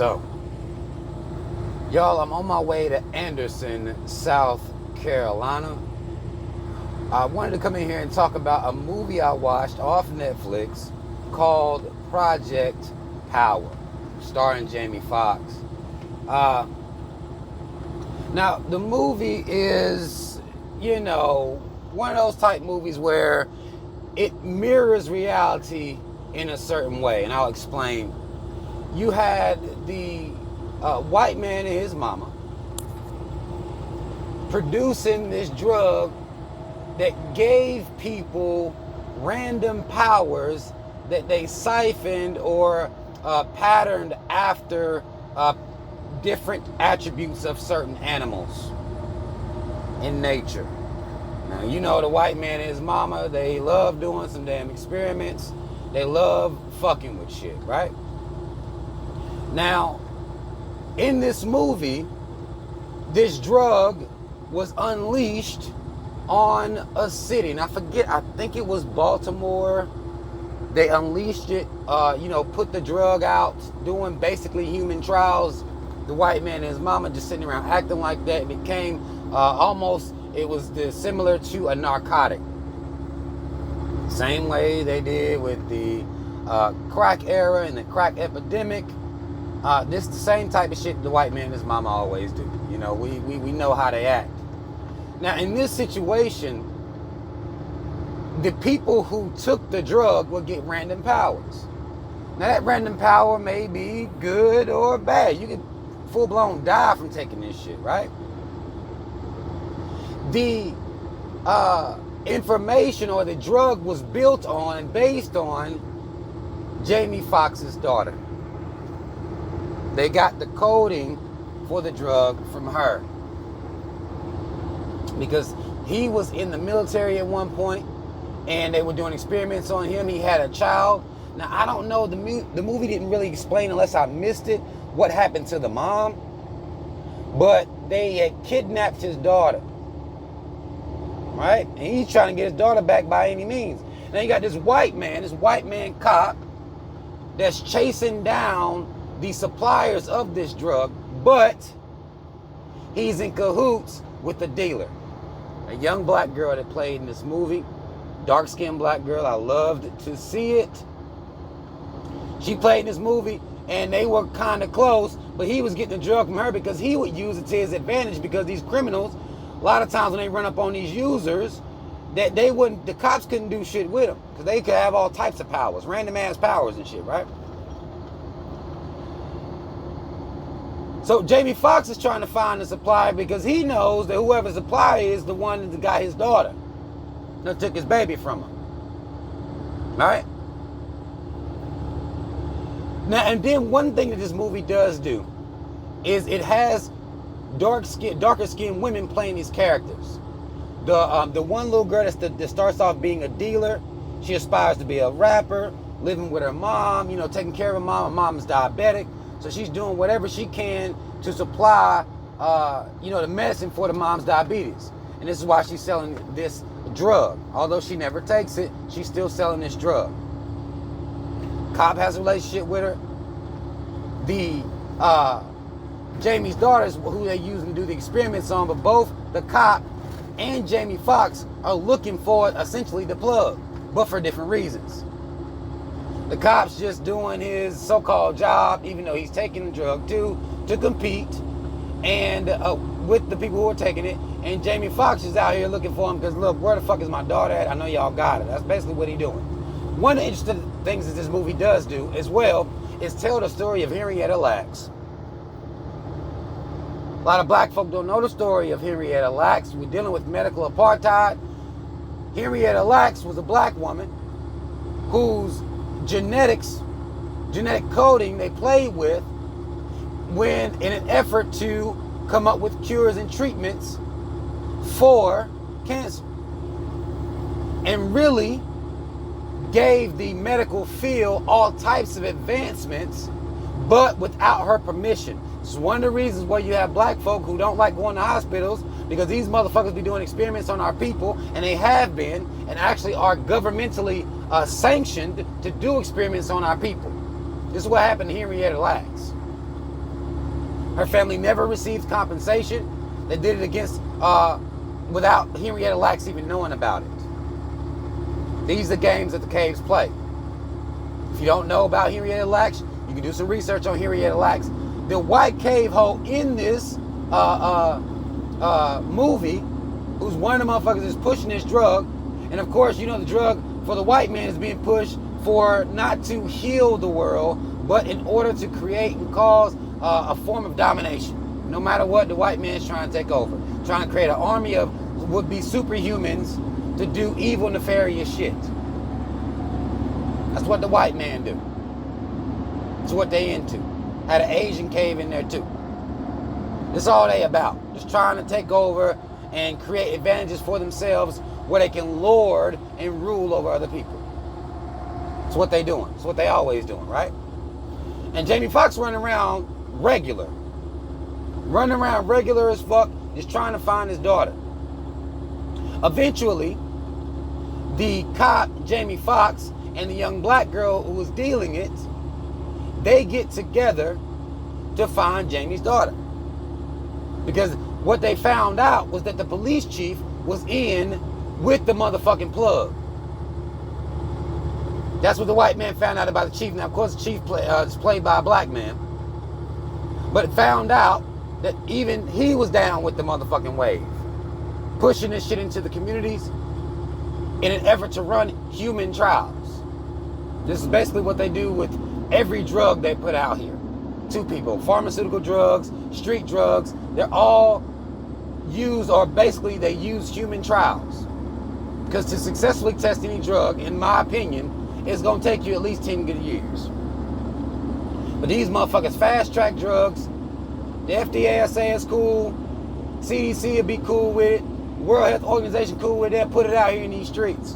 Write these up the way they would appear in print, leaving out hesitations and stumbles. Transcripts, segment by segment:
So, y'all, I'm on my way to Anderson, South Carolina. I wanted to come in here and talk about a movie I watched off Netflix called Project Power, starring Jamie Foxx. Now, the movie is, one of those type movies where it mirrors reality in a certain way, and I'll explain. You had the white man and his mama producing this drug that gave people random powers that they siphoned or patterned after different attributes of certain animals in nature. Now, the white man and his mama, they love doing some damn experiments. They love fucking with shit, right? Now, in this movie, this drug was unleashed on a city. And I think it was Baltimore. They unleashed it, put the drug out, doing basically human trials. The white man and his mama just sitting around acting like that. It became similar to a narcotic. Same way they did with the crack era and the crack epidemic. This is the same type of shit the white man and his mama always do. We know how they act. Now, in this situation, the people who took the drug will get random powers. Now, that random power may be good or bad. You can full-blown die from taking this shit, right? The information or the drug was built on and based on Jamie Foxx's daughter. They got the coding for the drug from her because he was in the military at one point and they were doing experiments on him. He had a child. Now, I don't know, the movie didn't really explain, unless I missed it, what happened to the mom, but they had kidnapped his daughter, right? And he's trying to get his daughter back by any means. Now you got this white man cop that's chasing down the suppliers of this drug, but he's in cahoots with the dealer. A young black girl that played in this movie, dark-skinned black girl, I loved to see it. She played in this movie, and they were kind of close, but he was getting the drug from her because he would use it to his advantage, because these criminals, a lot of times when they run up on these users, that the cops couldn't do shit with them, because they could have all types of powers, random ass powers and shit, right? So Jamie Foxx is trying to find the supplier because he knows that whoever the supplier is the one that got his daughter, that took his baby from him, right? Now, and then one thing that this movie does do is it has darker skinned women playing these characters. The one little girl that starts off being a dealer, she aspires to be a rapper, living with her mom, taking care of her mom. Her mom's diabetic, so she's doing whatever she can to supply, the medicine for the mom's diabetes. And this is why she's selling this drug. Although she never takes it, she's still selling this drug. Cop has a relationship with her. The Jamie's daughters, who they use to do the experiments on, but both the cop and Jamie Foxx are looking for essentially the plug, but for different reasons. The cop's just doing his so-called job, even though he's taking the drug too, to compete and with the people who are taking it. And Jamie Foxx is out here looking for him because, look, where the fuck is my daughter at? I know y'all got her. That's basically what he's doing. One of the interesting things that this movie does do as well is tell the story of Henrietta Lacks. A lot of black folk don't know the story of Henrietta Lacks. We're dealing with medical apartheid. Henrietta Lacks was a black woman whose genetic coding they played with when in an effort to come up with cures and treatments for cancer, and really gave the medical field all types of advancements, but without her permission. This is one of the reasons why you have black folk who don't like going to hospitals, because these motherfuckers be doing experiments on our people, and they have been, and actually are governmentally sanctioned to do experiments on our people. This is what happened to Henrietta Lacks. Her family never received compensation. They did it against, without Henrietta Lacks even knowing about it. These are games that the caves play. If you don't know about Henrietta Lacks, you can do some research on Henrietta Lacks. The white cave hoe in this movie, who's one of the motherfuckers that's pushing this drug, and of course, you know the drug for the white man is being pushed for not to heal the world, but in order to create and cause a form of domination. No matter what, the white man is trying to take over, trying to create an army of would-be superhumans to do evil, nefarious shit. That's what the white man do. That's what they into. Had an Asian cave in there too. That's all they about. Just trying to take over and create advantages for themselves where they can lord and rule over other people. That's what they doing. That's what they always doing, right? And Jamie Foxx running around regular. Running around regular as fuck, just trying to find his daughter. Eventually, the cop, Jamie Foxx, and the young black girl who was dealing it, they get together to find Jamie's daughter. Because what they found out was that the police chief was in with the motherfucking plug. That's what the white man found out about the chief. Now, of course, the chief is played by a black man. But it found out that even he was down with the motherfucking wave. Pushing this shit into the communities in an effort to run human trials. This is basically what they do with every drug they put out here to people. Pharmaceutical drugs, street drugs, they're all used, or basically they use human trials. Because to successfully test any drug, in my opinion, it's going to take you at least 10 good years. But these motherfuckers fast track drugs. The FDA will say it's cool. CDC will be cool with it. World Health Organization cool with it. They'll put it out here in these streets.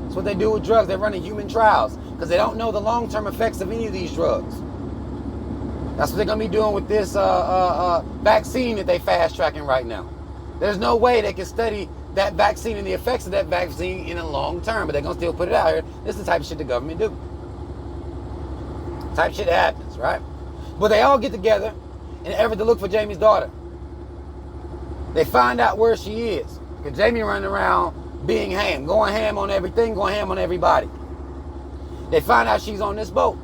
That's what they do with drugs. They're running human trials because they don't know the long-term effects of any of these drugs. That's what they're going to be doing with this vaccine that they fast-tracking right now. There's no way they can study that vaccine and the effects of that vaccine in a long term, but they're going to still put it out here. This is the type of shit the government do. Type shit that happens, right? But they all get together in an effort to look for Jamie's daughter. They find out where she is. Because Jamie running around being ham, going ham on everything, going ham on everybody. They find out she's on this boat.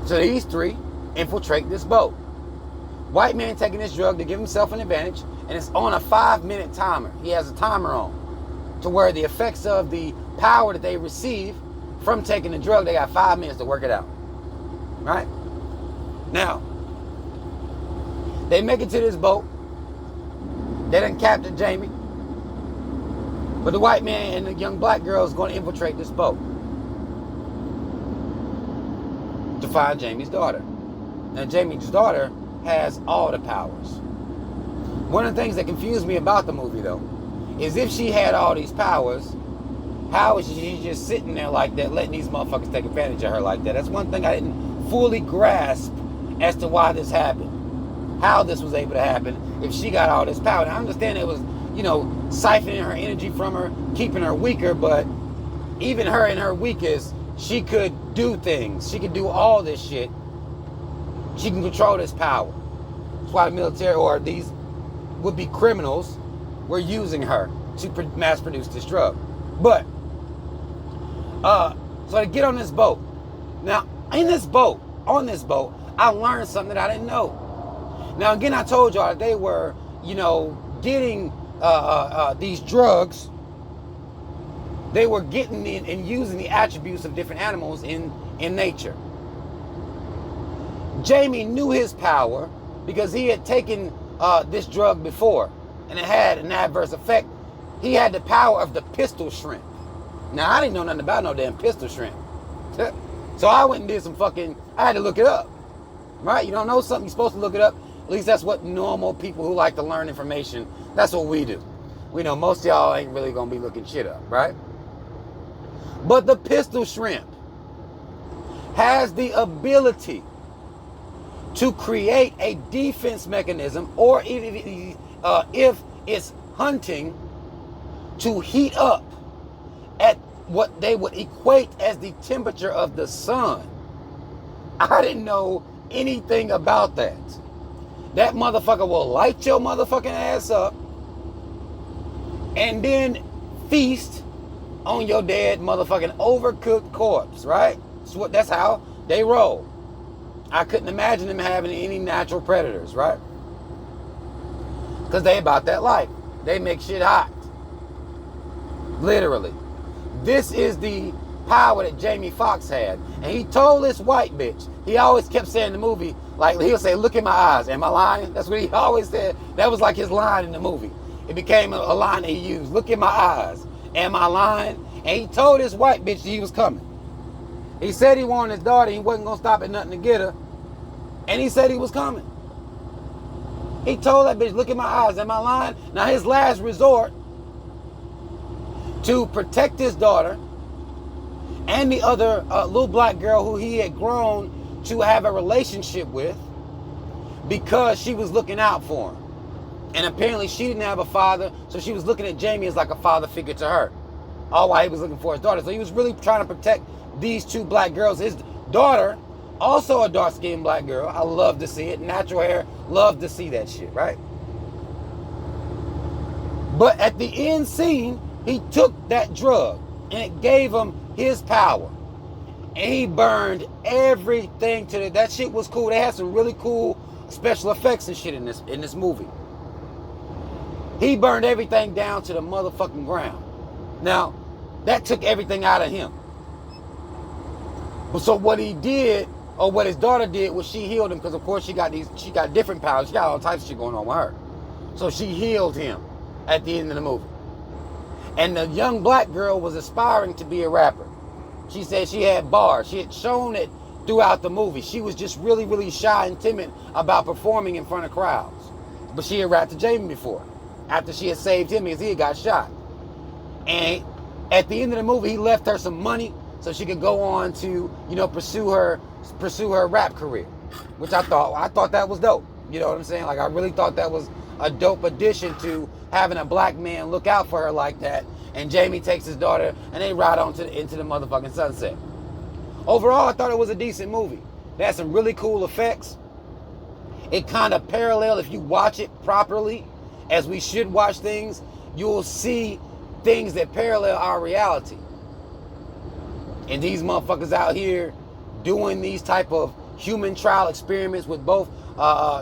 So these three infiltrate this boat. White man taking this drug to give himself an advantage, and it's on a 5-minute timer. He has a timer on to where the effects of the power that they receive from taking the drug, they got 5 minutes to work it out. Right? Now, they make it to this boat. They done captured Jamie. But the white man and the young black girl is going to infiltrate this boat to find Jamie's daughter. Now, Jamie's daughter has all the powers. One of the things that confused me about the movie, though, is if she had all these powers, how is she just sitting there like that, letting these motherfuckers take advantage of her like that? That's one thing I didn't fully grasp as to why this happened. How this was able to happen if she got all this power. Now, I understand it was, siphoning her energy from her, keeping her weaker, but even her in her weakest, she could do things. She could do all this shit. She can control this power. That's why the military or these would-be criminals were using her to mass produce this drug. But, so they get on this boat. Now, on this boat, I learned something that I didn't know. Now, again, I told y'all that they were, getting these drugs. They were getting in and using the attributes of different animals in nature. Jamie knew his power because he had taken this drug before and it had an adverse effect. He had the power of the pistol shrimp. Now, I didn't know nothing about no damn pistol shrimp. So I went and did I had to look it up. Right? You don't know something, you're supposed to look it up. At least that's what normal people who like to learn information, that's what we do. We know most of y'all ain't really going to be looking shit up, right? But the pistol shrimp has the ability to create a defense mechanism, or if it's hunting, to heat up at what they would equate as the temperature of the sun. I didn't know anything about that. that motherfucker will light your motherfucking ass up and then feast on your dead motherfucking overcooked corpse, right? That's how they roll. I couldn't imagine them having any natural predators, right? Because they about that life. They make shit hot. Literally. This is the power that Jamie Foxx had. And he told this white bitch, he always kept saying in the movie, like he'll say, look in my eyes. Am I lying? That's what he always said. That was like his line in the movie. It became a line that he used. Look in my eyes. Am I lying? And he told this white bitch that he was coming. He said he wanted his daughter. He wasn't going to stop at nothing to get her. And he said he was coming. He told that bitch, look in my eyes. Am I lying? Now his last resort to protect his daughter and the other little black girl who he had grown to have a relationship with because she was looking out for him. And apparently she didn't have a father, so she was looking at Jamie as like a father figure to her. All while he was looking for his daughter. So he was really trying to protect these two black girls. His daughter, also a dark-skinned black girl. I love to see it. Natural hair, love to see that shit, right? But at the end scene, he took that drug and it gave him his power. And he burned everything to that shit was cool. They had some really cool special effects and shit in this movie. He burned everything down to the motherfucking ground. Now, that took everything out of him. But so what he did, or what his daughter did, was she healed him, because of course she got different powers. She got all types of shit going on with her. So she healed him at the end of the movie. And the young black girl was aspiring to be a rapper. She said she had bars. She had shown it throughout the movie. She was just really, really shy and timid about performing in front of crowds. But she had rapped to Jamie before, after she had saved him because he had got shot. And at the end of the movie, he left her some money so she could go on to, pursue her rap career, which I thought that was dope. You know what I'm saying? Like, I really thought that was a dope addition to having a black man look out for her like that. And Jamie takes his daughter and they ride on into the motherfucking sunset. Overall, I thought it was a decent movie. It had some really cool effects. It kind of paralleled, if you watch it properly, as we should watch things, you'll see things that parallel our reality. And these motherfuckers out here doing these type of human trial experiments with both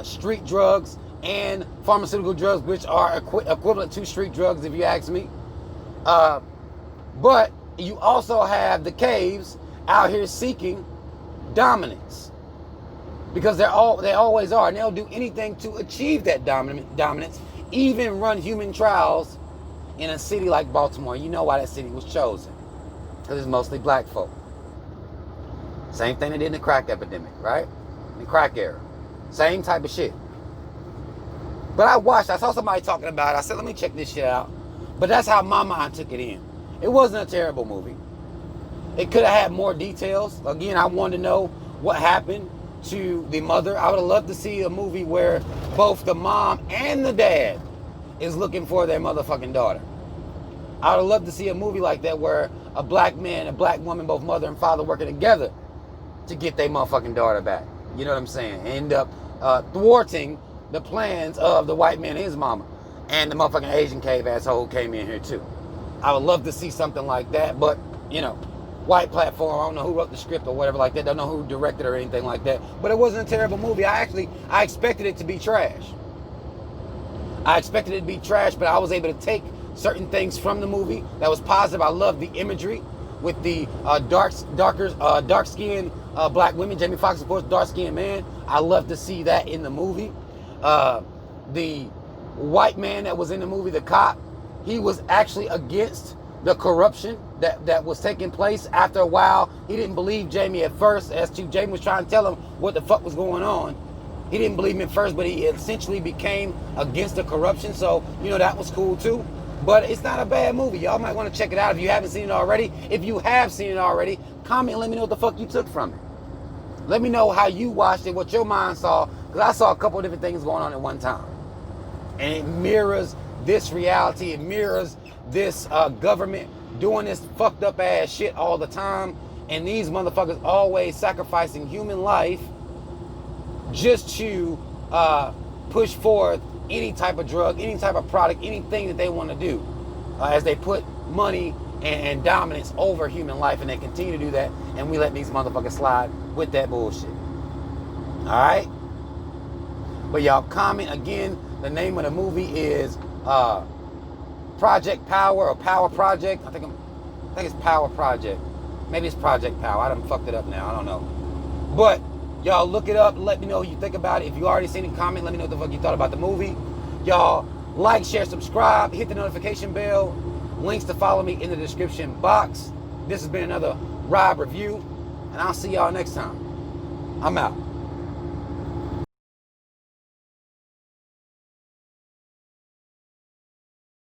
street drugs and pharmaceutical drugs, which are equivalent to street drugs, if you ask me. But you also have the caves out here seeking dominance, because they always are, and they'll do anything to achieve that dominance, even run human trials in a city like Baltimore. You know why that city was chosen? Because it's mostly black folk. Same thing they did in the crack epidemic, right? In the crack era. Same type of shit. But I saw somebody talking about it. I said, let me check this shit out. But that's how my mind took it in. It wasn't a terrible movie. It could have had more details. Again, I wanted to know what happened to the mother. I would have loved to see a movie where both the mom and the dad is looking for their motherfucking daughter. I would have loved to see a movie like that where a black man and a black woman, both mother and father, working together to get their motherfucking daughter back. You know what I'm saying? End up thwarting the plans of the white man and his mama. And the motherfucking Asian cave asshole came in here too. I would love to see something like that, but, white platform, I don't know who wrote the script or whatever like that, don't know who directed or anything like that, but it wasn't a terrible movie. I expected it to be trash. I expected it to be trash, but I was able to take certain things from the movie that was positive. I love the imagery with the dark-skinned black women. Jamie Foxx, of course, dark-skinned man. I love to see that in the movie. The white man that was in the movie, the cop, he was actually against the corruption that was taking place. After a while, he didn't believe Jamie at first, as to Jamie was trying to tell him what the fuck was going on. He didn't believe him at first, but he essentially became against the corruption. So, that was cool too. But it's not a bad movie. Y'all might want to check it out if you haven't seen it already. If you have seen it already, comment and let me know what the fuck you took from it. Let me know how you watched it, what your mind saw, because I saw a couple of different things going on at one time. And it mirrors this reality. It mirrors this government doing this fucked up ass shit all the time. And these motherfuckers always sacrificing human life just to push forth any type of drug, any type of product, anything that they want to do, as they put money and dominance over human life, and they continue to do that, and we let these motherfuckers slide with that bullshit. All right? But y'all comment again. The name of the movie is Project Power or Power Project. I think it's Power Project. Maybe it's Project Power. I done fucked it up now. I don't know. But y'all look it up. Let me know what you think about it. If you already seen it, comment. Let me know what the fuck you thought about the movie. Y'all like, share, subscribe. Hit the notification bell. Links to follow me in the description box. This has been another Rob review, and I'll see y'all next time. I'm out.